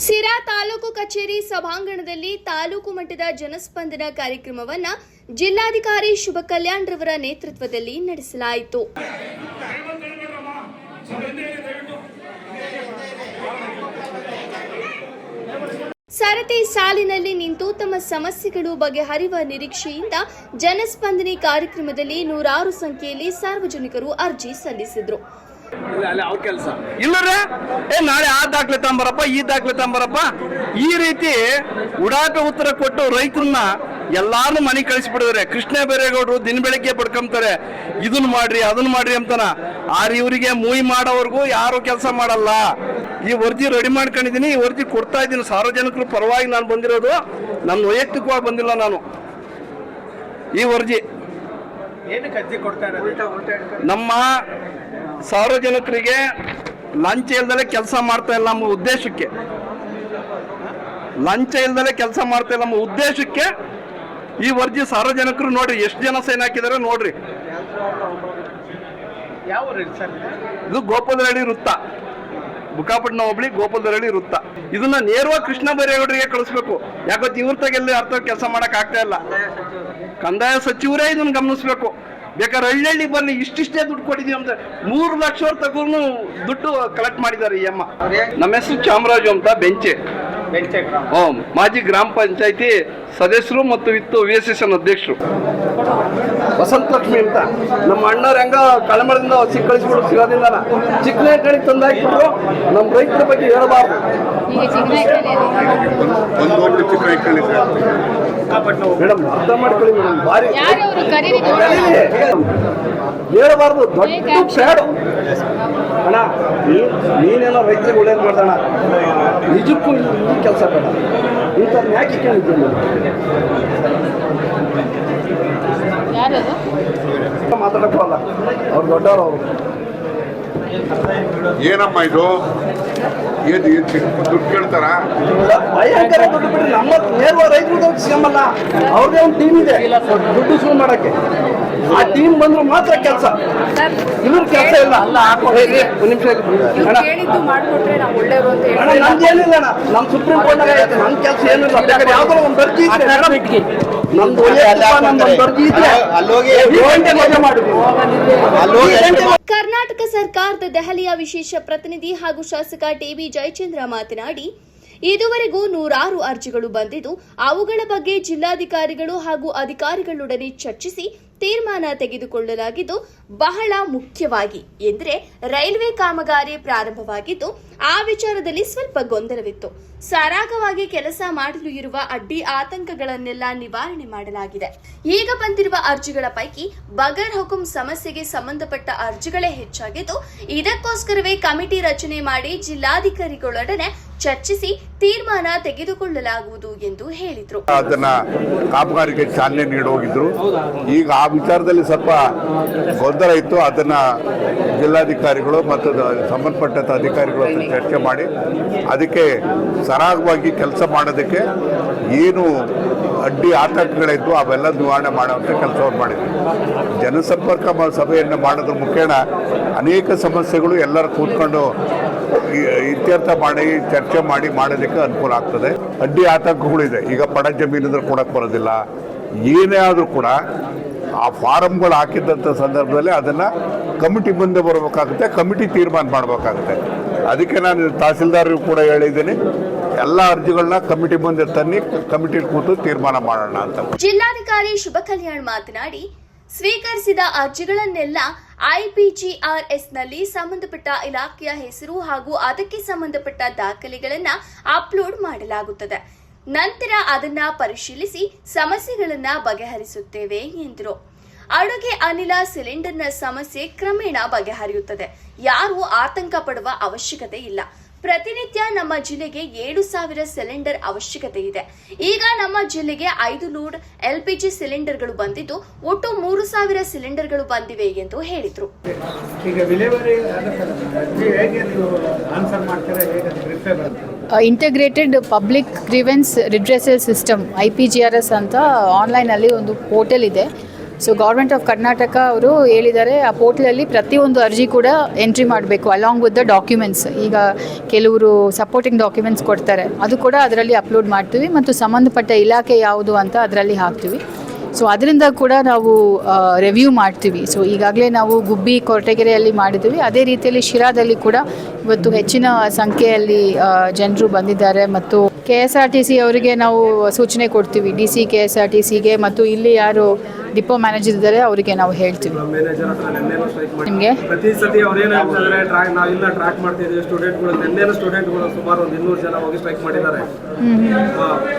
ಸಿರಾ ತಾಲೂಕು ಕಚೇರಿ ಸಭಾಂಗಣದಲ್ಲಿ ತಾಲೂಕು ಮಟ್ಟದ ಜನಸ್ಪಂದನ ಕಾರ್ಯಕ್ರಮವನ್ನು ಜಿಲ್ಲಾಧಿಕಾರಿ ಶುಭ ಕಲ್ಯಾಣ್ ರವರ ನೇತೃತ್ವದಲ್ಲಿ ನಡೆಸಲಾಯಿತು. ಸರತಿ ಸಾಲಿನಲ್ಲಿ ನಿಂತು ತಮ್ಮ ಸಮಸ್ಯೆಗಳು ಬಗೆಹರಿಯುವ ನಿರೀಕ್ಷೆಯಿಂದ ಜನಸ್ಪಂದನೆ ಕಾರ್ಯಕ್ರಮದಲ್ಲಿ ನೂರಾರು ಸಂಖ್ಯೆಯಲ್ಲಿ ಸಾರ್ವಜನಿಕರು ಅರ್ಜಿ ಸಲ್ಲಿಸಿದರು. ಇಲ್ಲರೇ ನಾಳೆ ಆ ದಾಖಲೆ ತಗೊಂಬರಪ್ಪ, ಈ ದಾಖಲೆ ತಗೊಂಬರಪ್ಪ, ಈ ರೀತಿ ಉಡಾಕ ಉತ್ತರ ಕೊಟ್ಟು ರೈತರನ್ನ ಎಲ್ಲಾರು ಮನೆಗೆ ಕಳಿಸ್ಬಿಡಿದ್ರೆ ಕೃಷ್ಣ ಬೈರೇಗೌಡರು ದಿನ ಬೆಳಗ್ಗೆ ಪಡ್ಕೊಂತಾರೆ, ಇದನ್ನ ಮಾಡ್ರಿ ಅದನ್ನ ಮಾಡ್ರಿ ಅಂತಾನ. ಇವರಿಗೆ ಮೂವಿ ಮಾಡೋವರೆಗೂ ಯಾರು ಕೆಲಸ ಮಾಡಲ್ಲ. ಈ ವರದಿ ರೆಡಿ ಮಾಡ್ಕೊಂಡಿದ್ದೀನಿ, ಈ ವರದಿ ಕೊಡ್ತಾ ಇದ್ದೀನಿ ಸಾರ್ವಜನಿಕರ ಪರವಾಗಿ. ನಾನು ಬಂದಿರೋದು ನನ್ನ ವೈಯಕ್ತಿಕವಾಗಿ ಬಂದಿಲ್ಲ. ನಾನು ಈ ವರದಿ ನಮ್ಮ ಸಾರ್ವಜನಿಕರಿಗೆ ಲಂಚ ಇಲ್ದಲೆ ಕೆಲಸ ಮಾಡ್ತಾ ಇಲ್ಲ ನಮ್ಮ ಉದ್ದೇಶಕ್ಕೆ, ಲಂಚ ಇಲ್ದಲೆ ಕೆಲಸ ಮಾಡ್ತಾ ಇಲ್ಲ ನಮ್ಮ ಉದ್ದೇಶಕ್ಕೆ ಈ ವರದಿ ಸಾರ್ವಜನಿಕರು ನೋಡ್ರಿ. ಎಷ್ಟು ಜನ ಸೈನ್ ಹಾಕಿದಾರೆ ನೋಡ್ರಿ. ಇದು ಗೋಪಾಲದಹಳ್ಳಿ ವೃತ್ತ, ಬುಕ್ಕಾಪಟ್ಟಣ ಹೋಬಳಿ ಗೋಪಾಲದಹಳ್ಳಿ ವೃತ್ತ. ಇದನ್ನ ನೇರವಾಗಿ ಕೃಷ್ಣ ಬೈರೇಗೌಡರಿಗೆ ಕಳಿಸ್ಬೇಕು. ಯಾಕಂತ ಇವ್ರ ತಗೆಲ್ಲಿ ಅರ್ಥ ಕೆಲಸ ಮಾಡಕ್ ಆಗ್ತಾ ಇಲ್ಲ. ಕಂದಾಯ ಸಚಿವರೇ ಇದನ್ನ ಗಮನಿಸ್ಬೇಕು. ಬೇಕಾದ್ರೆ ಹಳ್ಳಿ ಬನ್ನಿ, ಇಷ್ಟಿಷ್ಟೇ ದುಡ್ಡು ಕೊಟ್ಟಿದೀವಿ ಅಂತ 3 ಲಕ್ಷ ತಗೊಂಡು ದುಡ್ಡು ಕಲೆಕ್ಟ್ ಮಾಡಿದ್ದಾರೆ ಈ ಅಮ್ಮ. ನಮ್ಮ ಹೆಸರು ಚಾಮರಾಜು ಅಂತ, ಬೆಂಚೆ ಮಾಜಿ ಗ್ರಾಮ ಪಂಚಾಯತಿ ಸದಸ್ಯರು ಮತ್ತು ವಿತ್ತು VSSN ಅಧ್ಯಕ್ಷರು. ವಸಂತ ಲಕ್ಷ್ಮಿ ಅಂತ ನಮ್ಮ ಅಣ್ಣವ್ರ ಹೆಂಗ ಕಳಮರದಿಂದ ಹಸಿ ಕಳಿಸ್ಬಿಟ್ಟು ಸಿಗೋದಿಂದ ಚಿಕ್ಕನೇಕಳಿಗೆ ತಂದಾಕಿಬಿಟ್ರು. ನಮ್ಮ ರೈತರ ಬಗ್ಗೆ ಹೇಳಬಾರ್ದು. ಮೇಡಮ್ ಅರ್ಥ ಮಾಡ್ಕೊಳ್ಳಿ ಮೇಡಮ್, ಭಾರಿ ಹೇಳಬಾರ್ದು. ದೊಡ್ಡ ಸ್ಯಾಡು ಅಣ್ಣ, ನೀನೇನೋ ರೈತರಿಗೆ ಒಳ್ಳೇದು ಮಾಡ್ದಣ. ನಿಜಕ್ಕೂ ಈ ಕೆಲಸ ಬೇಡ. ಇಂಥ ಯಾಕೆ ಕೇಳಿದ್ದೇನೆ ಮಾತಾಡಕ್ಕಲ್ಲ. ಅವ್ರು ದೊಡ್ಡವರು. ಅವರು ಏನಮ್ಮ ಇದು? ದುಡ್ಡು ಕೇಳ್ತಾರ? ಭಯಂಕರ ದುಡ್ಡು ಬಿಡ್ರಿ. ನಮ್ಮ ನೇರವಾಗಿ ರೈತರು ಸಿಗಲ್ಲ. ಅವ್ರದೇ ಒಂದು ಟೀಮ್ ಇದೆ ದುಡ್ಡು ಶುರು ಮಾಡಕ್ಕೆ. ಆ ಟೀಮ್ ಬಂದ್ರು ಮಾತ್ರ ಕೆಲಸ, ಇವ್ರ ಕೆಲಸ ಇಲ್ಲ. ಒಂದು ನಿಮಿಷ ನಂದೇನಿಲ್ಲ ಅಣ್ಣ, ನಮ್ಮ ಸುಪ್ರೀಂ ಕೋರ್ಟ್ ಆಯ್ತು. ನನ್ನ ಕೆಲಸ ಏನಿಲ್ಲ. ಬೇಕಾದ್ರೆ ಯಾವ್ದಾರ ಒಂದು ಅರ್ಜಿ ಇದ್ರೆ ನಮ್ದು ಅರ್ಜಿ ಇದ್ರೆ ಕರ್ನಾಟಕ ಸರ್ಕಾರದ ದೆಹಲಿಯ ವಿಶೇಷ ಪ್ರತಿನಿಧಿ ಹಾಗೂ ಶಾಸಕ TB ಜಯಚಂದ್ರ ಮಾತನಾಡಿ, ಇದುವರೆಗೂ ನೂರಾರು ಅರ್ಜಿಗಳು ಬಂದಿದ್ದು ಅವುಗಳ ಬಗ್ಗೆ ಜಿಲ್ಲಾಧಿಕಾರಿಗಳು ಹಾಗೂ ಅಧಿಕಾರಿಗಳೊಡನೆ ಚರ್ಚಿಸಿ ತೀರ್ಮಾನ ತೆಗೆದುಕೊಳ್ಳಲಾಗಿದ್ದು, ಬಹಳ ಮುಖ್ಯವಾಗಿ ಎಂದರೆ ರೈಲ್ವೆ ಕಾಮಗಾರಿ ಪ್ರಾರಂಭವಾಗಿದ್ದು ಆ ವಿಚಾರದಲ್ಲಿ ಸ್ವಲ್ಪ ಗೊಂದಲವಿತ್ತು. ಸರಾಗವಾಗಿ ಕೆಲಸ ಮಾಡಲು ಇರುವ ಅಡ್ಡಿ ಆತಂಕಗಳನ್ನೆಲ್ಲ ನಿವಾರಣೆ ಮಾಡಲಾಗಿದೆ. ಈಗ ಬಂದಿರುವ ಅರ್ಜಿಗಳ ಪೈಕಿ ಬಗರ್ ಹುಕುಂ ಸಮಸ್ಯೆಗೆ ಸಂಬಂಧಪಟ್ಟ ಅರ್ಜಿಗಳೇ ಹೆಚ್ಚಾಗಿದ್ದು, ಇದಕ್ಕೋಸ್ಕರವೇ ಕಮಿಟಿ ರಚನೆ ಮಾಡಿ ಜಿಲ್ಲಾಧಿಕಾರಿಗಳೊಡನೆ ಚರ್ಚಿಸಿ ತೀರ್ಮಾನ ತೆಗೆದುಕೊಳ್ಳಲಾಗುವುದು ಎಂದು ಹೇಳಿದರು. ಅದನ್ನ ಕಾಮಗಾರಿಗೆ ಚಾಲನೆ ನೀಡೋಗಿದ್ರು. ಈಗ ಆ ವಿಚಾರದಲ್ಲಿ ಸ್ವಲ್ಪ ಗೊಂದಲ ಇತ್ತು. ಅದನ್ನ ಜಿಲ್ಲಾಧಿಕಾರಿಗಳು ಮತ್ತು ಸಂಬಂಧಪಟ್ಟ ಅಧಿಕಾರಿಗಳು ಚರ್ಚೆ ಮಾಡಿ ಅದಕ್ಕೆ ಸರಾಗವಾಗಿ ಕೆಲಸ ಮಾಡೋದಕ್ಕೆ ಏನು ಅಡ್ಡಿ ಆತಂಕಗಳಿದ್ದು ಅವೆಲ್ಲ ನಿವಾರಣೆ ಮಾಡುವಂಥ ಕೆಲಸವನ್ನು ಮಾಡಿದ್ವಿ. ಜನಸಂಪರ್ಕ ಸಭೆಯನ್ನು ಮಾಡೋದ್ರ ಮುಖೇನ ಅನೇಕ ಸಮಸ್ಯೆಗಳು ಎಲ್ಲರೂ ಕೂತ್ಕೊಂಡು ಇತ್ಯರ್ಥ ಮಾಡಿ ಚರ್ಚೆ ಮಾಡಿ ಮಾಡೋದಕ್ಕೆ ಅನುಕೂಲ ಆಗ್ತದೆ. ಅಡ್ಡಿ ಆತಂಕಗಳಿದೆ. ಈಗ ಪಡ ಜಮೀನಿದ್ರೆ ಕೊಡಕ್ಕೆ ಬರೋದಿಲ್ಲ. ಏನೇ ಆದರೂ ಕೂಡ ಆ ಫಾರಮ್ಗಳು ಹಾಕಿದ್ದಂಥ ಸಂದರ್ಭದಲ್ಲಿ ಅದನ್ನು ಕಮಿಟಿ ಮುಂದೆ ಬರಬೇಕಾಗುತ್ತೆ, ಕಮಿಟಿ ತೀರ್ಮಾನ ಮಾಡಬೇಕಾಗುತ್ತೆ. ಅದಕ್ಕೆ ನಾನು ತಹಸೀಲ್ದಾರ್ಗೂ ಕೂಡ ಹೇಳಿದ್ದೀನಿ, ಎಲ್ಲ ಅರ್ಜಿಗಳನ್ನ ಕಮಿಟಿ ಮುಂದೆ ತನ್ನಿ, ಕಮಿಟಿಲಿ ಕೂತು ತೀರ್ಮಾನ ಮಾಡೋಣ ಅಂತ. ಜಿಲ್ಲಾಧಿಕಾರಿ ಶುಭ ಕಲ್ಯಾಣ್ ಮಾತನಾಡಿ, ಸ್ವೀಕರಿಸಿದ ಅರ್ಜಿಗಳನ್ನೆಲ್ಲ IPGRSನಲ್ಲಿ ಸಂಬಂಧಪಟ್ಟ ಇಲಾಖೆಯ ಹೆಸರು ಹಾಗೂ ಅದಕ್ಕೆ ಸಂಬಂಧಪಟ್ಟ ದಾಖಲೆಗಳನ್ನು ಅಪ್ಲೋಡ್ ಮಾಡಲಾಗುತ್ತದೆ. ನಂತರ ಅದನ್ನ ಪರಿಶೀಲಿಸಿ ಸಮಸ್ಯೆಗಳನ್ನ ಬಗೆಹರಿಸುತ್ತೇವೆ ಎಂದರು. ಅಡುಗೆ ಅನಿಲ ಸಿಲಿಂಡರ್ನ ಸಮಸ್ಯೆ ಕ್ರಮೇಣ ಬಗೆಹರಿಯುತ್ತದೆ. ಯಾರೂ ಆತಂಕ ಪಡುವ ಅವಶ್ಯಕತೆ ಇಲ್ಲ. ಪ್ರತಿನಿತ್ಯ ನಮ್ಮ ಜಿಲ್ಲೆಗೆ 7,000 ಸಿಲಿಂಡರ್ ಅವಶ್ಯಕತೆ ಇದೆ. ಈಗ ನಮ್ಮ ಜಿಲ್ಲೆಗೆ 5 ಲೋಡ್ LPG ಸಿಲಿಂಡರ್ಗಳು ಬಂದಿದ್ದು ಒಟ್ಟು 3,000 ಸಿಲಿಂಡರ್ಗಳು ಬಂದಿವೆ ಎಂದು ಹೇಳಿದರು. Integrated public grievance redressal system IPGRS ಅಂತ ಆನ್ಲೈನಲ್ಲಿ ಒಂದು ಪೋರ್ಟಲ್ ಇದೆ. ಸೊ ಗೌರ್ಮೆಂಟ್ ಆಫ್ ಕರ್ನಾಟಕ ಅವರು ಹೇಳಿದ್ದಾರೆ ಆ ಪೋರ್ಟಲಲ್ಲಿ ಪ್ರತಿಯೊಂದು ಅರ್ಜಿ ಕೂಡ ಎಂಟ್ರಿ ಮಾಡಬೇಕು ಅಲಾಂಗ್ ವಿತ್ ದ ಡಾಕ್ಯುಮೆಂಟ್ಸ್. ಈಗ ಕೆಲವರು ಸಪೋರ್ಟಿಂಗ್ ಡಾಕ್ಯುಮೆಂಟ್ಸ್ ಕೊಡ್ತಾರೆ, ಅದು ಕೂಡ ಅದರಲ್ಲಿ ಅಪ್ಲೋಡ್ ಮಾಡ್ತೀವಿ ಮತ್ತು ಸಂಬಂಧಪಟ್ಟ ಇಲಾಖೆ ಯಾವುದು ಅಂತ ಅದರಲ್ಲಿ ಹಾಕ್ತೀವಿ. ಸೊ ಅದರಿಂದ ಕೂಡ ನಾವು ರಿವ್ಯೂ ಮಾಡ್ತೀವಿ. ಸೊ ಈಗಾಗಲೇ ನಾವು ಗುಬ್ಬಿ, ಕೊರಟಗೆರೆಯಲ್ಲಿ ಮಾಡಿದ್ದೀವಿ. ಅದೇ ರೀತಿಯಲ್ಲಿ ಶಿರಾದಲ್ಲಿ ಕೂಡ ಇವತ್ತು ಹೆಚ್ಚಿನ ಸಂಖ್ಯೆಯಲ್ಲಿ ಜನರು ಬಂದಿದ್ದಾರೆ ಮತ್ತು KSRTC ಅವರಿಗೆ ನಾವು ಸೂಚನೆ ಕೊಡ್ತೀವಿ, DC KSRTCಗೆ ಮತ್ತು ಇಲ್ಲಿ ಯಾರು ಡಿಪೋ ಮ್ಯಾನೇಜರ್ ಇದ್ದಾರೆ ಅವರಿಗೆ ನಾವು ಹೇಳ್ತೀವಿ. ನಿಮಗೆ ಪ್ರತಿ ಸತಿ ಅವ್ರೇನು ಹೇಳ್ತಿದ್ದಾರೆ, ನಾವಿಲ್ಲ ಟ್ರ್ಯಾಕ್ ಮಾಡ್ತಿದ್ದೀವಿ ಸ್ಟೂಡೆಂಟ್ಗಳು. ನಿನ್ನೆನೂ ಸ್ಟೂಡೆಂಟ್ಗಳು ಸುಮಾರು ಒಂದು 200 ಜನ ಹೋಗಿ ಸ್ಟ್ರೈಕ್ ಮಾಡಿದ್ದಾರೆ.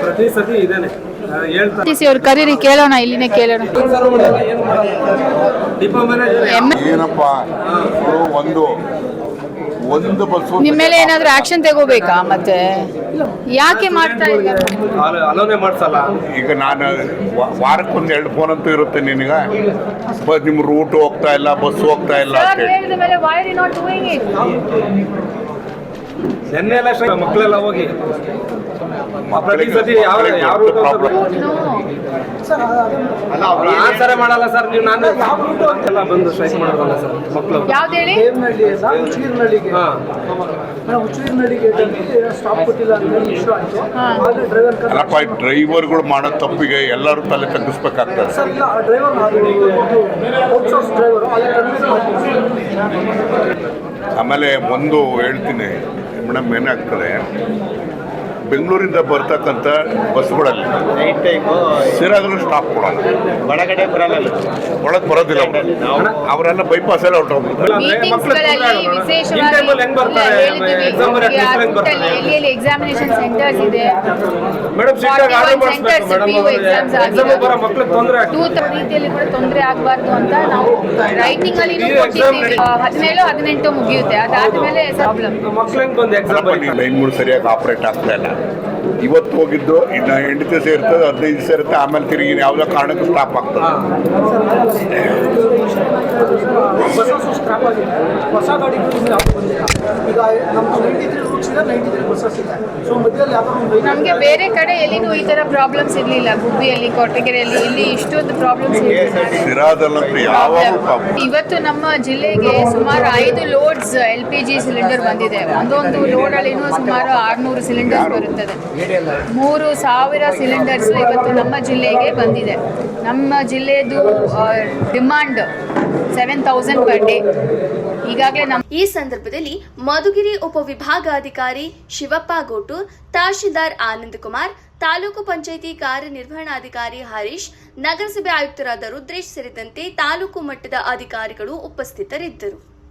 ಪ್ರತಿ ಸತಿ ಇದೇನೆ ಹೇಳ್ತಾರೆ. TC ಅವ್ರು ಕರೀರಿ, ಕೇಳೋಣ, ಇಲ್ಲಿನೇ ಕೇಳೋಣ. ಡಿಪೋ ಮ್ಯಾನೇಜರ್ ಏನಪ್ಪ ಒಂದು ಬಸ್ಸು ನಿಮ್ಮ ಮೇಲೆ ಏನಾದರೂ ಆಕ್ಷನ್ ತಗೋಬೇಕಾ? ಮತ್ತೆ ಯಾಕೆ ಮಾಡ್ತಾ ಇದ್ದಾರೆ? ಅಲೋನೆ ಮಾಡ್ಸಲ್ಲ. ಈಗ ನಾನು ವಾರಕ್ಕೊಂದು 2 ಫೋನ್ ಅಂತೂ ಇರುತ್ತೆ ನಿನಗೆ, ನಿಮ್ಮ ರೂಟ್ ಹೋಗ್ತಾ ಇಲ್ಲ, ಬಸ್ ಹೋಗ್ತಾ ಇಲ್ಲ ಅಂತ ಹೇಳಿ. ಹೇಳಿದ ಮೇಲೆ why are you not doing it? ನಿನ್ನೆ ಎಲ್ಲ ಮಕ್ಕಳೆಲ್ಲ ಹೋಗಿ ಪ್ರತಿ ಸತಿ ಯಾವ ರೂಟ್ ಆನ್ಸರೇ ಮಾಡಲ್ಲ ಸರ್. ನೀವು ನಾನು ಎಲ್ಲ ಬಂದು ಸ್ಟ್ರೈಕ್ ಮಾಡೋದಲ್ಲ ಸರ್ ಮಕ್ಕಳು. ಯಾವ್ದು ಹೇಳಿ? ಅಲ್ಲಪ್ಪ, ಡ್ರೈವರ್ಗಳು ಮಾಡೋ ತಪ್ಪಿಗೆ ಎಲ್ಲರೂ ತಲೆ ತಗ್ಗಿಸ್ಬೇಕಾಗ್ತದೆ. ಆಮೇಲೆ ಒಂದು ಹೇಳ್ತೀನಿ ಮೇಡಮ್, ಏನಾಗ್ತದೆ ಬೆಂಗಳೂರಿಂದ ಬರ್ತಕ್ಕಂಥ ಬಸ್ಗಳಲ್ಲಿ ಸಿರಾದ್ರೂ ಸ್ಟಾಪ್ ಕೊಡೋಲ್ಲ, ಒಳಗಡೆ ಬರಲ್ಲ, ಒಳಗೆ ಬರೋದಿಲ್ಲ. ಅವರೆಲ್ಲ ಬೈಪಾಸ್ ಎಲ್ಲ ಹೊರಟೋಗ್ಬಿಡ್ತಾರೆ. ಎಕ್ಸಾಮಿನೇಷನ್ ಸೆಂಟರ್ಸ್ ಇದೆ ಮೇಡಮ್, ರೀತಿಯಲ್ಲಿ ಕೂಡ ತೊಂದರೆ ಆಗಬಾರ್ದು ಅಂತ ನಾವು ರೈಟಿಂಗ್ ಅಲ್ಲಿ 17-18 ಮುಗಿಯುತ್ತೆ. ಅದಾದ್ಮೇಲೆ ಪ್ರಾಬ್ಲಮ್. ಮಕ್ಳಿಗೆ ಬಂದು ಎಕ್ಸಾಮ್ ಲೈನ್ಗಳು ಸರಿಯಾಗಿ ಆಪರೇಟ್ ಆಗ್ತಾ ಇಲ್ಲ. ಇವತ್ತು ಹೋಗಿದ್ದು ಇನ್ನು 8 ದಿವಸ ಇರ್ತದೆ, 15 ದಿವಸ ಇರುತ್ತೆ, ಆಮೇಲೆ ತಿರುಗಿ ಯಾವುದೋ ಕಾರಣಕ್ಕೂ ಸ್ಟಾಪ್ ಆಗ್ತದೆ. ಹೊಸ ಗಾಡಿಗಳು ಬಂದಿಲ್ಲ. ಈಗ ನಮ್ದು 93 ರೂಟ್ಸ್ ಇದೆ, 93 ಬಸ್ಸಸ್ ಇದೆ. ಸೊ ಮಧ್ಯದಲ್ಲಿ ಯಾವ್ದಾದ್ರು ನಮಗೆ ಬೇರೆ ಕಡೆ ಎಲ್ಲಿನೂ ಈ ತರ ಪ್ರಾಬ್ಲಮ್ಸ್ ಇರಲಿಲ್ಲ. ಗುಬ್ಬಿಯಲ್ಲಿ, ಕೊರಟಗೆರೆಯಲ್ಲಿ ಇಲ್ಲಿ ಇಷ್ಟೊಂದು ಪ್ರಾಬ್ಲಮ್ಸ್ ಸಿರಾದಲ್ಲಂತೂ ಯಾವಾಗಲೂ ಪ್ರಾಬ್ಲಮ್. ಇವತ್ತು ನಮ್ಮ ಜಿಲ್ಲೆಗೆ ಸುಮಾರು 5 ಲೋಡ್ಸ್ LPG ಸಿಲಿಂಡರ್ ಬಂದಿದೆ. ಒಂದೊಂದು ಲೋಡ್ ಅಲ್ಲಿ ಸುಮಾರು 600 ಸಿಲಿಂಡರ್ಸ್ ಬರುತ್ತದೆ. 3000 ಸಿಲಿಂಡರ್ಸ್ ಇವತ್ತು ನಮ್ಮ ಜಿಲ್ಲೆಗೆ ಬಂದಿದೆ. ನಮ್ಮ ಜಿಲ್ಲೆದು ಡಿಮಾಂಡ್ 7000 ಪರ್ ಡೇ. ಈಗಾಗಲೇ ಈ ಸಂದರ್ಭದಲ್ಲಿ ಮಧುಗಿರಿ ಉಪವಿಭಾಗಾಧಿಕಾರಿ ಶಿವಪ್ಪ ಗೋಟೂರ್, ತಹಶೀಲ್ದಾರ್ ಆನಂದ್ ಕುಮಾರ್, ತಾಲೂಕು ಪಂಚಾಯಿತಿ ಕಾರ್ಯನಿರ್ವಹಣಾಧಿಕಾರಿ ಹರೀಶ್, ನಗರಸಭೆ ಆಯುಕ್ತರಾದ ರುದ್ರೇಶ್ ಸೇರಿದಂತೆ ತಾಲೂಕು ಮಟ್ಟದ ಅಧಿಕಾರಿಗಳು ಉಪಸ್ಥಿತರಿದ್ದರು.